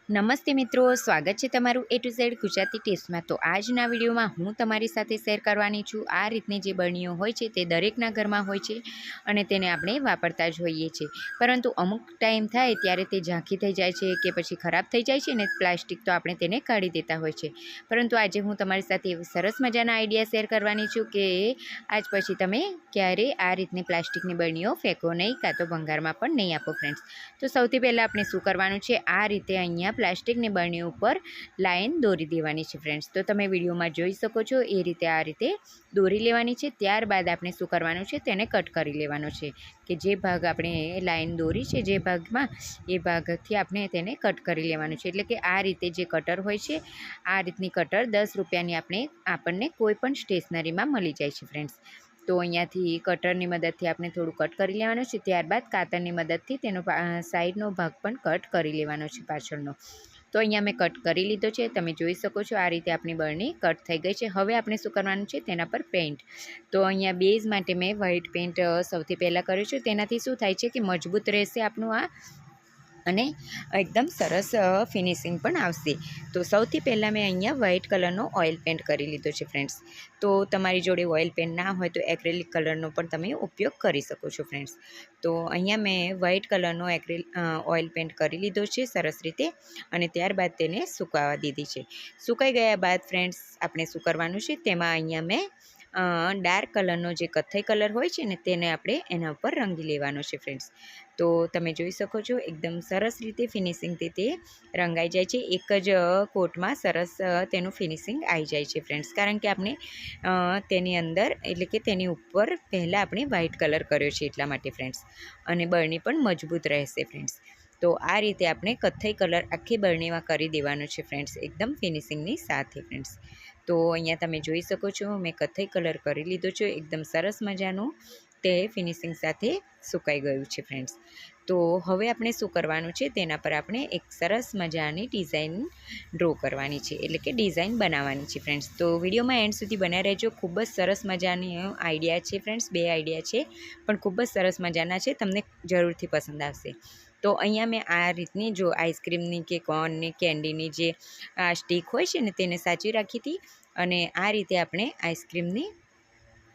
નમસ્તે મિત્રો, સ્વાગત છે તમારું એ ટુ ઝેડ ગુજરાતી ટિપ્સમાં। તો આજના વિડીયોમાં હું તમારી સાથે શેર કરવાની છું આ રીતની જે બરણીઓ હોય છે તે દરેકના ઘરમાં હોય છે અને તેને આપણે વાપરતા જ હોઈએ છીએ, પરંતુ અમુક ટાઈમ થાય ત્યારે તે ઝાંખી થઈ જાય છે કે પછી ખરાબ થઈ જાય છે ને પ્લાસ્ટિક તો આપણે તેને કાઢી દેતા હોય છે। પરંતુ આજે હું તમારી સાથે સરસ મજાના આઈડિયા શેર કરવાની છું કે આજ પછી તમે ક્યારે આ રીતની પ્લાસ્ટિકની બરણીઓ ફેંકો નહીં, કાં તો ભંગારમાં પણ નહીં આપો ફ્રેન્ડ્સ। તો સૌથી પહેલાં આપણે શું કરવાનું છે, આ રીતે અહીંયા પ્લાસ્ટિકની બરણી ઉપર લાઈન દોરી દેવાની છે ફ્રેન્ડ્સ। તો તમે વિડીયોમાં જોઈ શકો છો એ રીતે આ રીતે દોરી લેવાની છે। ત્યારબાદ આપણે શું કરવાનું છે, તેને કટ કરી લેવાનો છે કે જે ભાગ આપણે લાઈન દોરી છે જે ભાગમાં, એ ભાગથી આપણે તેને કટ કરી લેવાનું છે। એટલે કે આ રીતે જે કટર હોય છે, આ રીતની કટર 10 રૂપિયાની આપણને કોઈ પણ સ્ટેશનરીમાં મળી જાય છે ફ્રેન્ડ્સ। તો અહીંયાથી કટરની મદદથી આપણે થોડું કટ કરી લેવાનું છે। ત્યારબાદ કાતરની મદદથી તેનો સાઈડનો ભાગ પણ કટ કરી લેવાનો છે પાછળનો। તો અહીંયા મેં કટ કરી લીધો છે, તમે જોઈ શકો છો આ રીતે આપણી બરણી કટ થઈ ગઈ છે। હવે આપણે શું કરવાનું છે, તેના પર પેઇન્ટ। તો અહીંયા બેઝ માટે મેં વ્હાઇટ પેઇન્ટ સૌથી પહેલાં કર્યું છે। તેનાથી શું થાય છે કે મજબૂત રહેશે આપણું આ અને એકદમ સરસ ફિનિશિંગ પણ આવશે। તો સૌથી પહેલાં મેં અહીંયા વ્હાઇટ કલરનો ઓઇલ પેન્ટ કરી લીધો છે ફ્રેન્ડ્સ। તો તમારી જોડે ઓઇલ પેન્ટ ના હોય તો એક્રેલિક કલરનો પણ તમે ઉપયોગ કરી શકો છો ફ્રેન્ડ્સ। તો અહીંયા મેં વ્હાઇટ કલરનો ઓઇલ પેન્ટ કરી લીધો છે સરસ રીતે, અને ત્યારબાદ તેને સુકાવા દીધી છે। સુકાઈ ગયા બાદ ફ્રેન્ડ્સ આપણે શું કરવાનું છે, તેમાં અહીંયા મેં ડાર્ક કલરનો જે કથ્થઈ કલર હોય છે ને તેને આપણે એના ઉપર રંગી લેવાનો છે ફ્રેન્ડ્સ। તો તમે જોઈ શકો છો એકદમ સરસ રીતે ફિનિશિંગથી તે રંગાઈ જાય છે। એક જ કોટમાં સરસ તેનું ફિનિશિંગ આવી જાય છે ફ્રેન્ડ્સ, કારણ કે આપણે તેની અંદર એટલે કે તેની ઉપર પહેલાં આપણે વ્હાઇટ કલર કર્યો છે એટલા માટે ફ્રેન્ડ્સ, અને બરણી પણ મજબૂત રહેશે ફ્રેન્ડ્સ। તો આ રીતે આપણે કથ્થઈ કલર આખી બરણીમાં કરી દેવાનો છે ફ્રેન્ડ્સ, એકદમ ફિનિશિંગની સાથે ફ્રેન્ડ્સ। તો અહીંયા તમે જોઈ શકો છો મેં કથ્થઈ કલર કરી લીધો છે, એકદમ સરસ મજાનું તે ફિનિશિંગ સાથે સુકાઈ ગયું છે ફ્રેન્ડ્સ। તો હવે આપણે શું કરવાનું છે, તેના પર આપણે એક સરસ મજાની ડિઝાઇન ડ્રો કરવાની છે, એટલે કે ડિઝાઇન બનાવવાની છે ફ્રેન્ડ્સ। તો વિડીયોમાં એન્ડ સુધી બનાવી રહેજો, ખૂબ જ સરસ મજાની આઈડિયા છે ફ્રેન્ડ્સ, 2 આઈડિયા છે પણ ખૂબ જ સરસ મજાના છે, તમને જરૂરથી પસંદ આવશે। તો અહીંયા મેં આ રીતની જો આઈસ્ક્રીમની કે કોર્નની કેન્ડીની જે આ સ્ટીક હોય છે ને તેને સાચી રાખી હતી, અને આ રીતે આપણે આઈસ્ક્રીમની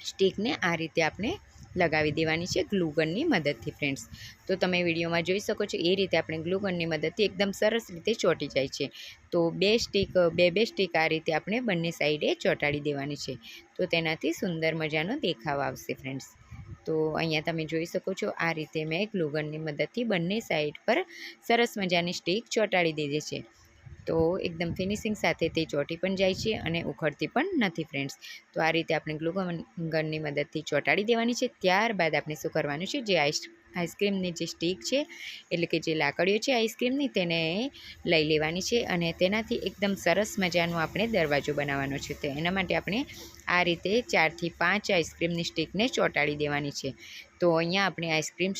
સ્ટીકને આ રીતે આપણે લગાવી દેવાની છે ગ્લુગનની મદદથી ફ્રેન્ડ્સ। તો તમે વિડીયોમાં જોઈ શકો છો એ રીતે આપણે ગ્લુગનની મદદથી એકદમ સરસ રીતે ચોંટી જાય છે। તો બે સ્ટીક આ રીતે આપણે બંને સાઈડે ચોંટાડી દેવાની છે, તો તેનાથી સુંદર મજાનો દેખાવ આવશે ફ્રેન્ડ્સ। તો અહીંયા તમે જોઈ શકો છો આ રીતે મેં ગ્લુગનની મદદથી બંને સાઈડ પર સરસ મજાની સ્ટીક ચોંટાડી દીધી છે। તો એકદમ ફિનિશિંગ સાથે તે ચોંટી પણ જાય છે અને ઉખડતી પણ નથી ફ્રેન્ડ્સ। તો આ રીતે આપણે ગ્લુગનની મદદથી ચોંટાડી દેવાની છે। ત્યારબાદ આપણે શું કરવાનું છે, જે આઈસ્ક્રીમની જે સ્ટીક છે એટલે કે જે લાકડીઓ છે આઈસ્ક્રીમની, તેને લઈ લેવાની છે અને તેનાથી એકદમ સરસ મજાનો આપણે દરવાજો બનાવવાનો છે। તો એના માટે આપણે આ રીતે 4 થી 5 આઈસ્ક્રીમની સ્ટીકને ચોંટાડી દેવાની છે। તો અહીંયા આપણે આઈસ્ક્રીમ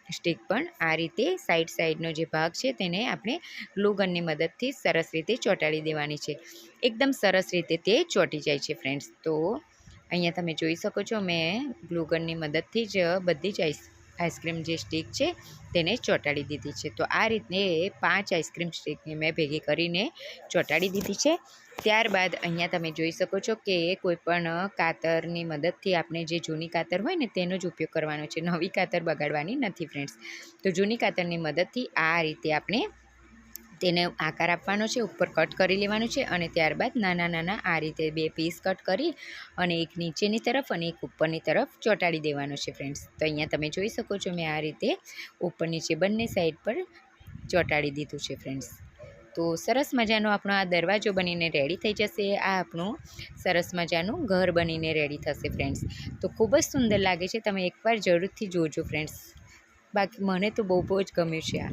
સ્ટીક પણ આ રીતે સાઈડનો જે ભાગ છે તેને આપણે ગ્લુગનની મદદથી સરસ રીતે ચોંટાડી દેવાની છે, એકદમ સરસ રીતે તે ચોંટી જાય છે ફ્રેન્ડ્સ। તો અહીંયા તમે જોઈ શકો છો મેં ગ્લુગનની મદદથી જ બધી જ આઈસ્ક્રીમ જે સ્ટીક છે તેને ચોંટાડી દીધી છે। તો આ રીતે 5 આઈસ્ક્રીમ સ્ટીકને મેં ભેગી કરીને ચોંટાડી દીધી છે। ત્યારબાદ અહીંયા તમે જોઈ શકો છો કે કોઈ પણ કાતરની મદદથી આપણે જે જૂની કાતર હોય ને તેનો જ ઉપયોગ કરવાનો છે, નવી કાતર બગાડવાની નથી ફ્રેન્ડ્સ। તો જૂની કાતરની મદદથી આ રીતે આપણે તેને આકાર આપવાનો છે, ઉપર કટ કરી લેવાનું છે, અને ત્યારબાદ નાના આ રીતે 2 પીસ કટ કરી અને એક નીચેની તરફ અને એક ઉપરની તરફ ચોંટાડી દેવાનો છે ફ્રેન્ડ્સ। તો અહીંયા તમે જોઈ શકો છો મેં આ રીતે ઉપર નીચે બંને સાઈડ પર ચોંટાડી દીધું છે ફ્રેન્ડ્સ। તો સરસ મજાનો આપણો આ દરવાજો બનીને રેડી થઈ જશે, આ આપણું સરસ મજાનું ઘર બનીને રેડી થશે ફ્રેન્ડ્સ। તો ખૂબ જ સુંદર લાગે છે, તમે એકવાર જરૂરથી જોજો ફ્રેન્ડ્સ, બાકી મને તો બહુ જ ગમ્યું છે આ।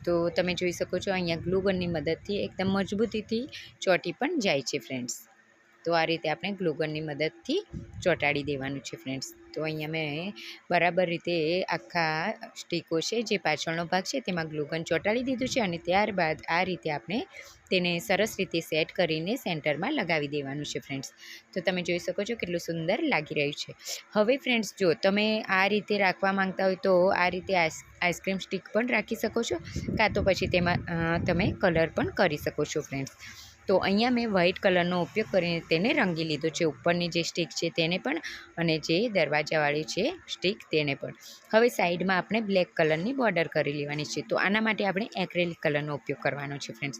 તો તમે જોઈ શકો છો અહીંયા ગ્લુગનની મદદથી એકદમ મજબૂતીથી ચોંટી પણ જાય છે ફ્રેન્ડ્સ। તો આ રીતે આપણે ગ્લુગનની મદદથી ચોંટાડી દેવાનું છે ફ્રેન્ડ્સ। તો અહીંયા મેં બરાબર રીતે આખા સ્ટીકો છે જે પાછળનો ભાગ છે તેમાં ગ્લુગન ચોંટાડી દીધું છે અને ત્યારબાદ આ રીતે આપણે તેને સરસ રીતે સેટ કરીને સેન્ટરમાં લગાવી દેવાનું છે ફ્રેન્ડ્સ. તો તમે જોઈ શકો છો કેટલું સુંદર લાગી રહ્યું છે. હવે ફ્રેન્ડ્સ જો તમે આ રીતે રાખવા માંગતા હોય તો આ રીતે આઈસ્ક્રીમ સ્ટીક પણ રાખી શકો છો, કાં તો પછી તેમાં તમે કલર પણ કરી શકો છો ફ્રેન્ડ્સ. તો અહીંયા મેં વ્હાઇટ કલરનો ઉપયોગ કરીને તેને રંગી લીધો છે, ઉપરની જે સ્ટીક છે તેને પણ અને જે દરવાજાવાળી છે સ્ટીક તેને પણ. હવે સાઈડમાં આપણે બ્લેક કલરની બોર્ડર કરી લેવાની છે. તો આના માટે આપણે એક્રેલિક કલરનો ઉપયોગ કરવાનો છે ફ્રેન્ડ્સ.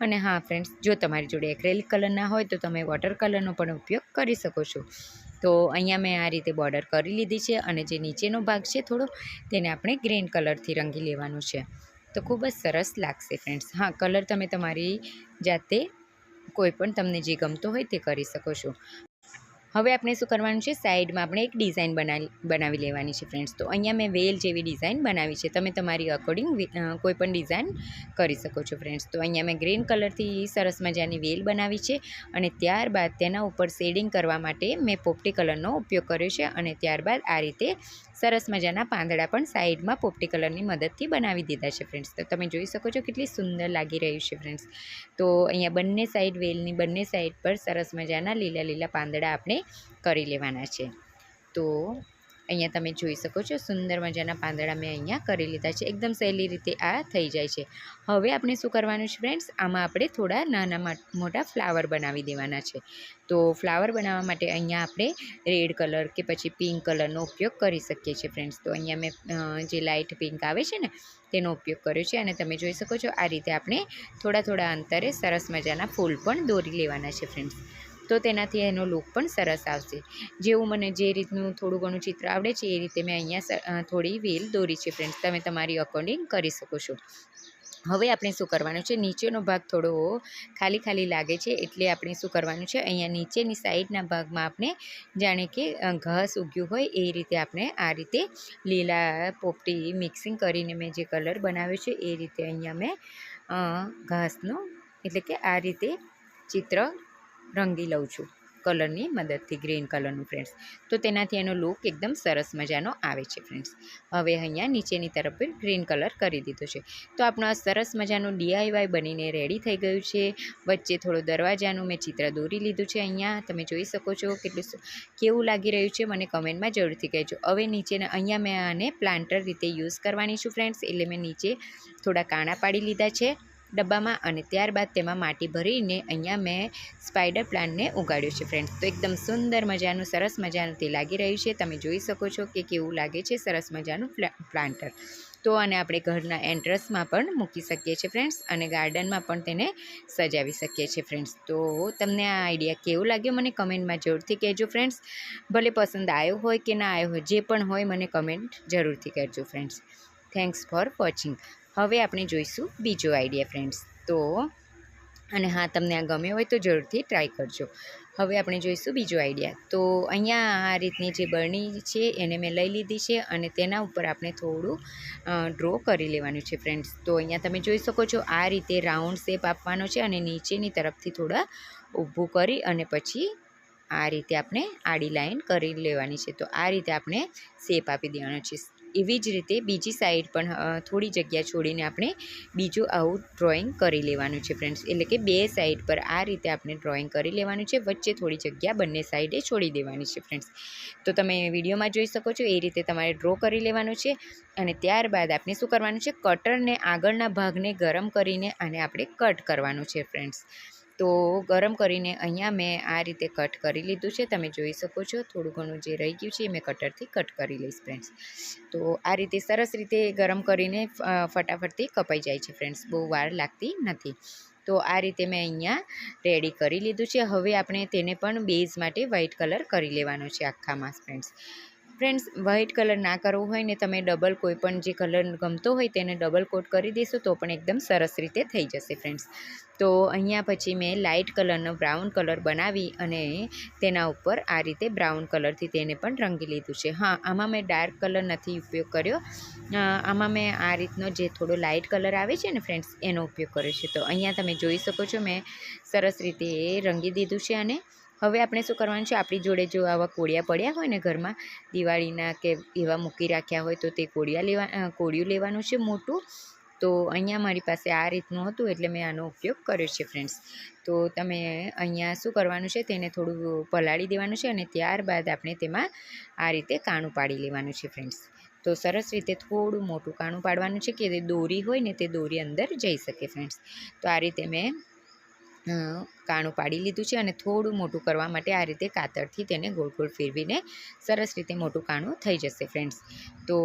અને હા ફ્રેન્ડ્સ, જો તમારી જોડે એક્રેલિક કલર ના હોય તો તમે વોટર કલરનો પણ ઉપયોગ કરી શકો છો. તો અહીંયા મેં આ રીતે બોર્ડર કરી લીધી છે અને જે નીચેનો ભાગ છે થોડો તેને આપણે ગ્રીન કલરથી રંગી લેવાનું છે. તો ખૂબ જ સરસ લાગશે ફ્રેન્ડ્સ. હા, કલર તમે તમારી જાતે કોઈ પણ તમને જે ગમતો હોય તે કરી શકો છો. હવે આપણે શું કરવાનું છે, સાઈડમાં આપણે એક ડિઝાઇન બનાવી લેવાની છે ફ્રેન્ડ્સ. તો અહીંયા મેં વેલ જેવી ડિઝાઇન બનાવી છે, તમે તમારી અકોર્ડિંગ કોઈ પણ ડિઝાઇન કરી શકો છો ફ્રેન્ડ્સ. તો અહીંયા મેં ગ્રીન કલરથી સરસ મજાની વેલ બનાવી છે અને ત્યારબાદ તેના ઉપર શેડિંગ કરવા માટે મેં પોપટી કલરનો ઉપયોગ કર્યો છે અને ત્યારબાદ આ રીતે સરસ મજાના પાંદડા પણ સાઈડમાં પોપટી કલરની મદદથી બનાવી દીધા છે ફ્રેન્ડ્સ. તો તમે જોઈ શકો છો કેટલી સુંદર લાગી રહ્યું છે ફ્રેન્ડ્સ. તો અહીંયા બંને સાઈડ, વેલની બંને સાઈડ પર સરસ મજાના લીલા લીલા પાંદડા આપણે કરી લેવાના છે. તો અહીંયા તમે જોઈ શકો છો સુંદર મજાના પાંદડા મેં અહીંયા કરી લીધા છે. એકદમ સહેલી રીતે આ થઈ જાય છે. હવે આપણે શું કરવાનું છે ફ્રેન્ડ્સ, આમાં આપણે થોડા નાના મોટા ફ્લાવર બનાવી દેવાના છે. તો ફ્લાવર બનાવવા માટે અહીંયા આપણે રેડ કલર કે પછી પિંક કલરનો ઉપયોગ કરી શકીએ છીએ ફ્રેન્ડ્સ. તો અહીંયા મેં જે લાઇટ પિંક આવે છે ને તેનો ઉપયોગ કર્યો છે અને તમે જોઈ શકો છો આ રીતે આપણે થોડા થોડા અંતરે સરસ મજાના ફૂલ પણ દોરી લેવાના છે ફ્રેન્ડ્સ. તો તેનાથી એનો લુક પણ સરસ આવશે. જેવું મને જે રીતનું થોડું ઘણું ચિત્ર આવડે છે એ રીતે મેં અહીંયા થોડી વેલ દોરી છે ફ્રેન્ડ્સ. તમે તમારી અકોર્ડિંગ કરી શકો છો. હવે આપણે શું કરવાનું છે, નીચેનો ભાગ થોડો ખાલી ખાલી લાગે છે એટલે આપણે શું કરવાનું છે, અહીંયા નીચેની સાઈડના ભાગમાં આપણે જાણે કે ઘાસ ઉગ્યું હોય એ રીતે આપણે આ રીતે લીલા પોપટી મિક્સિંગ કરીને મેં જે કલર બનાવ્યો છે એ રીતે અહીંયા મેં ઘાસનો એટલે કે આ રીતે ચિત્ર રંગી લઉં છું કલરની મદદથી, ગ્રીન કલરનું ફ્રેન્ડ્સ. તો તેનાથી એનો લુક એકદમ સરસ મજાનો આવે છે ફ્રેન્ડ્સ. હવે અહીંયા નીચેની તરફ ગ્રીન કલર કરી દીધો છે. તો આપણું આ સરસ મજાનું DIY બનીને રેડી થઈ ગયું છે. વચ્ચે થોડો દરવાજાનું મેં ચિત્ર દોરી લીધું છે. અહીંયા તમે જોઈ શકો છો કેટલું કેવું લાગી રહ્યું છે, મને કમેન્ટમાં જરૂરથી કહેજો. હવે નીચેના અહીંયા મેં આને પ્લાન્ટર રીતે યુઝ કરવાની છું ફ્રેન્ડ્સ, એટલે મેં નીચે થોડા કાણા પાડી લીધા છે ડબ્બામાં અને ત્યારબાદ તેમાં માટી ભરીને અહીંયા મેં સ્પાઈડર પ્લાન્ટને ઉગાડ્યું છે ફ્રેન્ડ્સ. તો એકદમ સુંદર મજાનું સરસ મજાનું તે લાગી રહ્યું છે. તમે જોઈ શકો છો કે કેવું લાગે છે સરસ મજાનું પ્લાન્ટર. તો આને આપણે ઘરના એન્ટ્રન્સમાં પણ મૂકી શકીએ છીએ ફ્રેન્ડ્સ અને ગાર્ડનમાં પણ તેને સજાવી શકીએ છીએ ફ્રેન્ડ્સ. તો તમને આ આઈડિયા કેવું લાગ્યો મને કમેન્ટમાં જરૂરથી કહેજો ફ્રેન્ડ્સ. ભલે પસંદ આવ્યો હોય કે ના આવ્યો હોય, જે પણ હોય મને કમેન્ટ જરૂરથી કરજો ફ્રેન્ડ્સ. Thanks for watching. હવે આપણે જોઈશું બીજો આઈડિયા ફ્રેન્ડ્સ. તો અને હા, તમને આ ગમ્યો હોય તો જરૂરથી ટ્રાય કરજો. હવે આપણે જોઈશું બીજો આઈડિયા. તો અહીંયા આ રીતની જે બરણી છે એને મેં લઈ લીધી છે અને તેના ઉપર આપણે થોડું ડ્રો કરી લેવાનું છે ફ્રેન્ડ્સ. તો અહીંયા તમે જોઈ શકો છો આ રીતે રાઉન્ડ શેપ આપવાનો છે અને નીચેની તરફથી થોડા ઊભું કરી અને પછી આ રીતે આપણે આડી લાઈન કરી લેવાની છે. તો આ રીતે આપણે શેપ આપી દેવાનો છે. એવી જ રીતે બીજી સાઈડ પણ થોડી જગ્યા છોડીને આપણે બીજું આવું ડ્રોઈંગ કરી લેવાનું છે ફ્રેન્ડ્સ. એટલે કે બે સાઈડ પર આ રીતે આપણે ડ્રોઈંગ કરી લેવાનું છે, વચ્ચે થોડી જગ્યા બંને સાઈડે છોડી દેવાની છે ફ્રેન્ડ્સ. તો તમે વિડીયોમાં જોઈ શકો છો એ રીતે તમારે ડ્રો કરી લેવાનું છે અને ત્યારબાદ આપણે શું કરવાનું છે, કટરને આગળના ભાગને ગરમ કરીને આને આપણે કટ કરવાનું છે ફ્રેન્ડ્સ. તો ગરમ કરીને અહીંયા મેં આ રીતે કટ કરી લીધું છે. તમે જોઈ શકો છો થોડું ઘણું જે રહી ગયું છે એ મેં કટરથી કટ કરી લઈશ ફ્રેન્ડ્સ. તો આ રીતે સરસ રીતે ગરમ કરીને ફટાફટથી કપાઈ જાય છે ફ્રેન્ડ્સ, બહુ વાર લાગતી નથી. તો આ રીતે મેં અહીંયા રેડી કરી લીધું છે. હવે આપણે તેને પણ બેઝ માટે વ્હાઇટ કલર કરી લેવાનો છે આખામાં ફ્રેન્ડ્સ. વ્હાઇટ કલર ના કરવો હોય ને તમે ડબલ કોઈ પણ જે કલર ગમતો હોય તેને ડબલ કોટ કરી દેશો તો પણ એકદમ સરસ રીતે થઈ જશે ફ્રેન્ડ્સ. તો અહીંયા પછી મેં લાઇટ કલરનો બ્રાઉન કલર બનાવી અને તેના ઉપર આ રીતે બ્રાઉન કલરથી તેને પણ રંગી લીધું છે. હા, આમાં મેં ડાર્ક કલર નથી ઉપયોગ કર્યો, આમાં મેં આ રીતનો જે થોડો લાઇટ કલર આવે છે ને ફ્રેન્ડ્સ એનો ઉપયોગ કર્યો છે. તો અહીંયા તમે જોઈ શકો છો મેં સરસ રીતે રંગી દીધું છે અને હવે આપણે શું કરવાનું છે, આપણી જોડે જો આવા કોળિયા પડ્યા હોય ને ઘરમાં દિવાળીના કે એવા મૂકી રાખ્યા હોય તો તે કોળિયું લેવાનું છે મોટું. તો અહીંયા મારી પાસે આ રીતનું હતું એટલે મેં આનો ઉપયોગ કર્યો છે ફ્રેન્ડ્સ. તો તમે અહીંયા શું કરવાનું છે, તેને થોડું પલાળી દેવાનું છે અને ત્યારબાદ આપણે તેમાં આ રીતે કાણું પાડી લેવાનું છે ફ્રેન્ડ્સ. તો સરસ રીતે થોડું મોટું કાણું પાડવાનું છે કે દોરી હોય ને તે દોરી અંદર જઈ શકે ફ્રેન્ડ્સ. તો આ રીતે મેં કાણું પાડી લીધું છે અને થોડું મોટું કરવા માટે આ રીતે કાતરથી તેને ગોળ ગોળ ફેરવીને સરસ રીતે મોટું કાણું થઈ જશે ફ્રેન્ડ્સ. તો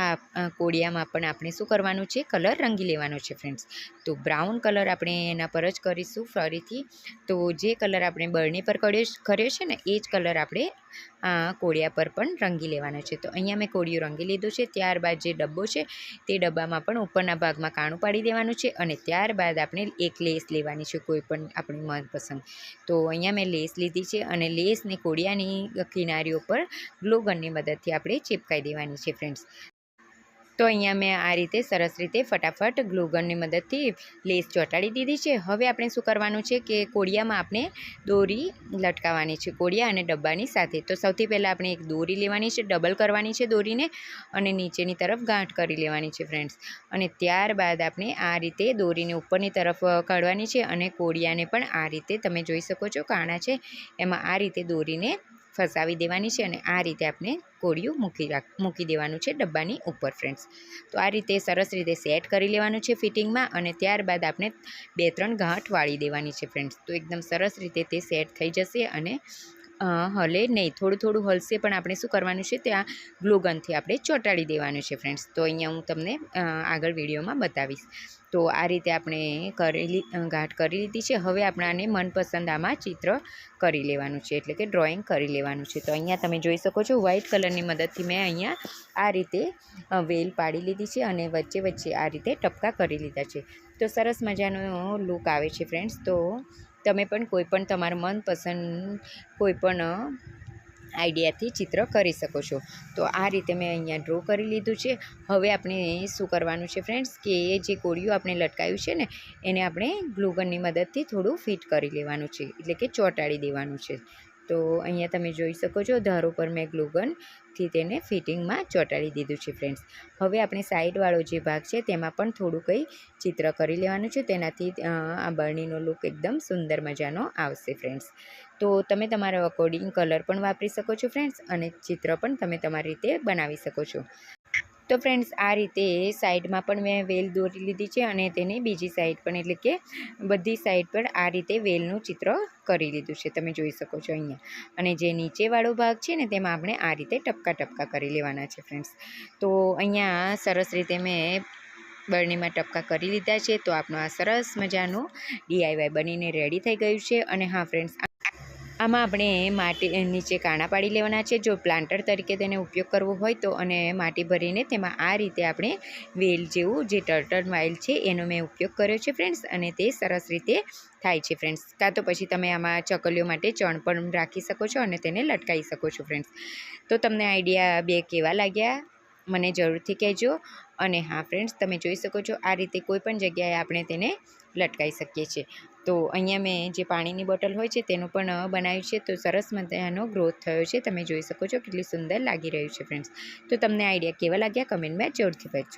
આ કોળિયામાં પણ આપણે શું કરવાનું છે, કલર રંગી લેવાનો છે ફ્રેન્ડ્સ. તો બ્રાઉન કલર આપણે એના પર જ કરીશું ફરીથી. તો જે કલર આપણે બરણી પર કર્યો છે ને એ જ કલર આપણે આ કોળિયા પર પણ રંગી લેવાનો છે. તો અહીંયા મેં કોળિયું રંગી લીધું છે. ત્યારબાદ જે ડબ્બો છે તે ડબ્બામાં પણ ઉપરના ભાગમાં કાણું પાડી દેવાનું છે અને ત્યારબાદ આપણે એક લેસ લેવાની છે, કોઈ પણ આપણી મનપસંદ. તો અહીંયા મેં લેસ લીધી છે અને લેસને કોળિયાની કિનારીઓ પર ગ્લુ ગનની મદદથી આપણે ચિપકાઈ દેવાની છે ફ્રેન્ડ્સ. તો અહીંયા મેં આ રીતે સરસ રીતે ફટાફટ ગ્લુ ગનની મદદથી લેસ ચોંટાડી દીધી છે. હવે આપણે શું કરવાનું છે કે કોળિયામાં આપણે દોરી લટકાવવાની છે, કોળિયા અને ડબ્બાની સાથે. તો સૌથી પહેલાં આપણે એક દોરી લેવાની છે, ડબલ કરવાની છે દોરીને અને નીચેની તરફ ગાંઠ કરી લેવાની છે ફ્રેન્ડ્સ. અને ત્યારબાદ આપણે આ રીતે દોરીને ઉપરની તરફ કાઢવાની છે અને કોળિયાને પણ આ રીતે તમે જોઈ શકો છો કાણા છે એમાં આ રીતે દોરીને ફસાવી દેવાની છે અને આ રીતે આપણે કોળિયું મૂકી દેવાનું છે ડબ્બાની ઉપર ફ્રેન્ડ્સ. તો આ રીતે સરસ રીતે સેટ કરી લેવાનું છે ફિટિંગમાં અને ત્યારબાદ આપણે 2-3 ગાંઠ વાળી દેવાની છે ફ્રેન્ડ્સ. તો એકદમ સરસ રીતે તે સેટ થઈ જશે અને હલે નહીં, થોડું થોડું હલશે પણ આપણે શું કરવાનું છે, ત્યાં ગ્લુ ગનથી આપણે ચોંટાડી દેવાનું છે ફ્રેન્ડ્સ. તો અહીંયા હું તમને આગળ વિડીયોમાં બતાવીશ. તો આ રીતે આપણે ગાંઠ કરી લીધી છે. હવે આપણે આને મનપસંદ આમાં ચિત્ર કરી લેવાનું છે, એટલે કે ડ્રોઈંગ કરી લેવાનું છે. તો અહીંયા તમે જોઈ શકો છો વ્હાઇટ કલરની મદદથી મેં અહીંયા આ રીતે વેલ પાડી લીધી છે અને વચ્ચે વચ્ચે આ રીતે ટપકા કરી લીધા છે. તો સરસ મજાનો લુક આવે છે ફ્રેન્ડ્સ. તો તમે પણ કોઈ પણ તમારું મનપસંદ કોઈ પણ આઈડિયાથી ચિત્ર કરી શકો છો. તો આ રીતે મેં અહીંયા ડ્રો કરી લીધું છે. હવે આપણે શું કરવાનું છે ફ્રેન્ડ્સ કે જે કોળિયું આપણે લટકાવ્યું છે ને એને આપણે ગ્લુ ગનની મદદથી થોડું ફિટ કરી લેવાનું છે, એટલે કે ચોંટાડી દેવાનું છે. તો અહીંયા તમે જોઈ શકો છો ધારો પર મેં ગ્લુ ગનથી તેને ફિટિંગમાં ચોંટાડી દીધું છે ફ્રેન્ડ્સ. હવે આપણે સાઈડવાળો જે ભાગ છે તેમાં પણ થોડું કંઈ ચિત્ર કરી લેવાનું છે, તેનાથી આ બરણીનો લુક એકદમ સુંદર મજાનો આવશે ફ્રેન્ડ્સ. તો તમે તમારા અકોર્ડિંગ કલર પણ વાપરી શકો છો ફ્રેન્ડ્સ અને ચિત્ર પણ તમે તમારી રીતે બનાવી શકો છો. તો ફ્રેન્ડ્સ આ રીતે સાઈડમાં પણ મેં વેલ દોરી લીધી છે અને તેને બીજી સાઈડ પણ, એટલે કે બધી સાઈડ પર આ રીતે વેલનું ચિત્ર કરી લીધું છે, તમે જોઈ શકો છો અહીંયા. અને જે નીચેવાળો ભાગ છે ને તેમાં આપણે આ રીતે ટપકા ટપકા કરી લેવાના છે ફ્રેન્ડ્સ. તો અહીંયા સરસ રીતે મેં બરણીમાં ટપકા કરી લીધા છે. તો આપણું આ સરસ મજાનું DIY બનીને રેડી થઈ ગયું છે. અને હા ફ્રેન્ડ્સ, આમાં આપણે માટી નીચે કાણા પાડી લેવાના છે. જો પ્લાન્ટર તરીકે તેને ઉપયોગ કરવો હોય તો, અને માટી ભરીને તેમાં આ રીતે આપણે વેલ જેવું જે ટર્ટલ વાઇલ છે એનો મેં ઉપયોગ કર્યો છે ફ્રેન્ડ્સ. અને તે સરસ રીતે થાય છે ફ્રેન્ડ્સ. કાં તો પછી તમે આમાં ચકલીઓ માટે ચણ પણ રાખી શકો છો અને તેને લટકાવી શકો છો ફ્રેન્ડ્સ. તો તમને આઈડિયા બે કેવા લાગ્યા મને જરૂરથી કહેજો. અને હા ફ્રેન્ડ્સ, તમે જોઈ શકો છો આ રીતે કોઈ પણ જગ્યાએ આપણે તેને લટકાવી શકીએ છીએ. તો અહીંયા મેં જે પાણીની બોટલ હોય છે તેનું પણ બનાવ્યું છે. તો સરસ મજાનો ગ્રોથ થયો છે, તમે જોઈ શકો છો કેટલી સુંદર લાગી રહ્યું છે ફ્રેન્ડ્સ. તો તમને આઈડિયા કેવા લાગ્યા કમેન્ટમાં જરૂરથી કહેજો.